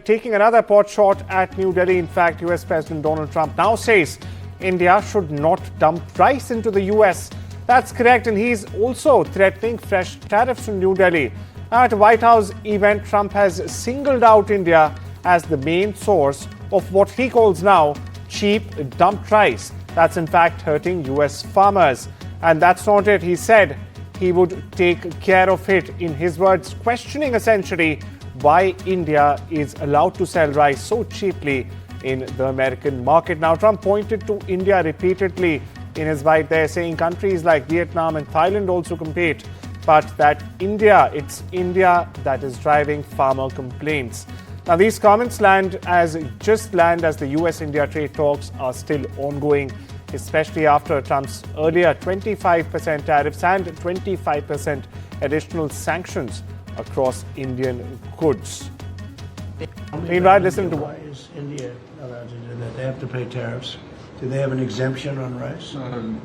Taking another pot shot at New Delhi. In fact, U.S. President Donald Trump now says India should not dump rice into the U.S. That's correct, and he's also threatening fresh tariffs from New Delhi. At a White House event, Trump has singled out India as the main source of what he calls now cheap dumped rice. That's in fact hurting U.S. farmers. And that's not it. He said he would take care of it, in his words, questioning essentially why India is allowed to sell rice so cheaply in the American market. Now, Trump pointed to India repeatedly in his bite there, saying countries like Vietnam and Thailand also compete, but that it's India that is driving farmer complaints. Now, these comments land as the US-India trade talks are still ongoing, especially after Trump's earlier 25% tariffs and 25% additional sanctions across Indian goods. Meanwhile, listen to why is India allowed to do that? They have to pay tariffs. Do they have an exemption on rice?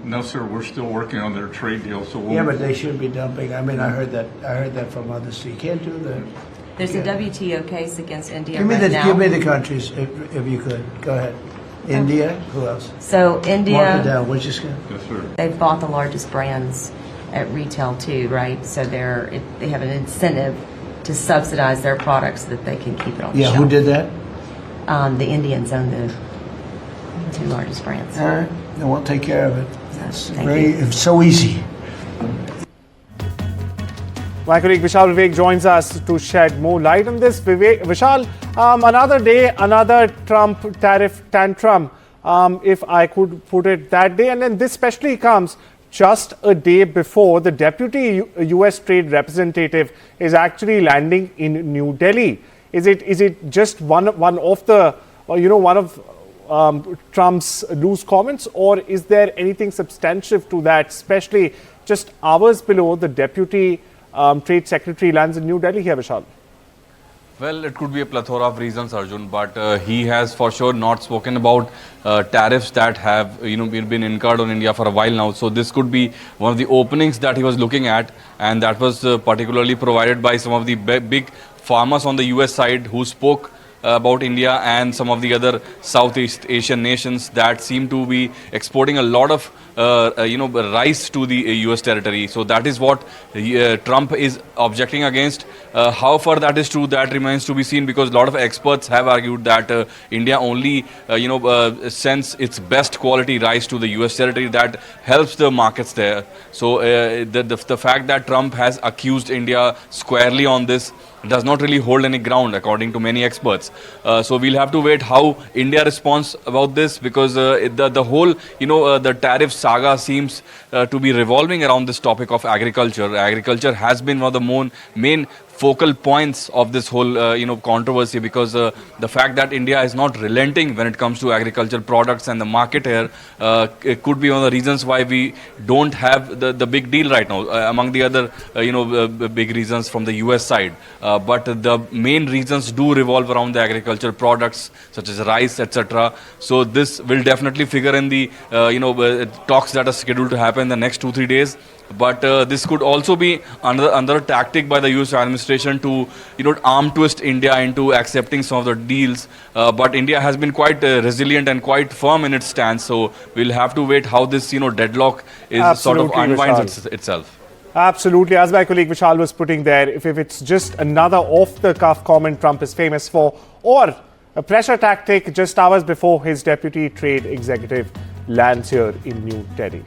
No, sir. We're still working on their trade deal. So yeah, but they should be dumping. I mean, I heard that from others. So you can't do that. There's a WTO case against India Give me the countries, if you could. Go ahead. India. Who else? So India. Mark it down. What's your skin? Yes, sir. They've bought the largest brands at retail too, right? So they have an incentive to subsidize their products so that they can keep it on the shelf. Yeah, who did that? The Indians own the two largest brands. All right, then we'll take care of it. It's so easy. My colleague Vishal Vivek joins us to shed more light on this. Vishal, another day, another Trump tariff tantrum, if I could put it that day. And then this especially comes just a day before the deputy U.S. trade representative is actually landing in New Delhi. Is it just one of Trump's loose comments, or is there anything substantive to that, especially just hours below the deputy trade secretary lands in New Delhi here, Vishal? Well, it could be a plethora of reasons, Arjun, but he has for sure not spoken about tariffs that have been incurred on India for a while now. So this could be one of the openings that he was looking at, and that was particularly provided by some of the big farmers on the US side who spoke about India and some of the other Southeast Asian nations that seem to be exporting a lot of rice to the US territory. So that is what Trump is objecting against. How far that is true, that remains to be seen, because a lot of experts have argued that India only sends its best quality rice to the US territory that helps the markets there. So the fact that Trump has accused India squarely on this does not really hold any ground, according to many experts. So we'll have to wait how India responds about this, because the whole the tariff saga seems to be revolving around this topic of agriculture. Agriculture has been one of the main focal points of this whole controversy, because the fact that India is not relenting when it comes to agricultural products and the market here, it could be one of the reasons why we don't have the big deal right now, among the other big reasons from the US side. But the main reasons do revolve around the agricultural products such as rice, etc. So this will definitely figure in the talks that are scheduled to happen in the next 2-3 days. But this could also be another tactic by the US administration to arm twist India into accepting some of the deals. But India has been quite resilient and quite firm in its stance. So we'll have to wait how this deadlock is Absolutely, sort of unwinds itself. Absolutely. As my colleague Vishal was putting there, if it's just another off-the-cuff comment Trump is famous for, or a pressure tactic just hours before his deputy trade executive lands here in New Delhi.